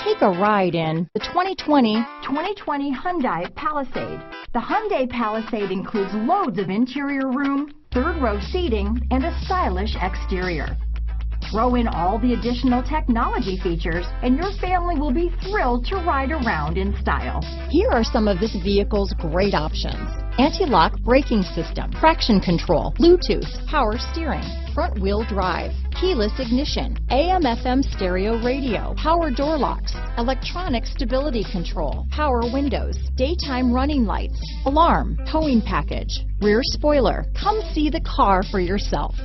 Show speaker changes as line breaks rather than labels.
Take a ride in the 2020
Hyundai Palisade. The Hyundai Palisade includes loads of interior room, third-row seating, and a stylish exterior. Throw in all the additional technology features, and your family will be thrilled to ride around in style.
Here are some of this vehicle's great options: anti-lock braking system, traction control, Bluetooth, power steering, front wheel drive, keyless ignition, AM/FM stereo radio, power door locks, electronic stability control, power windows, daytime running lights, alarm, towing package, rear spoiler. Come see the car for yourself.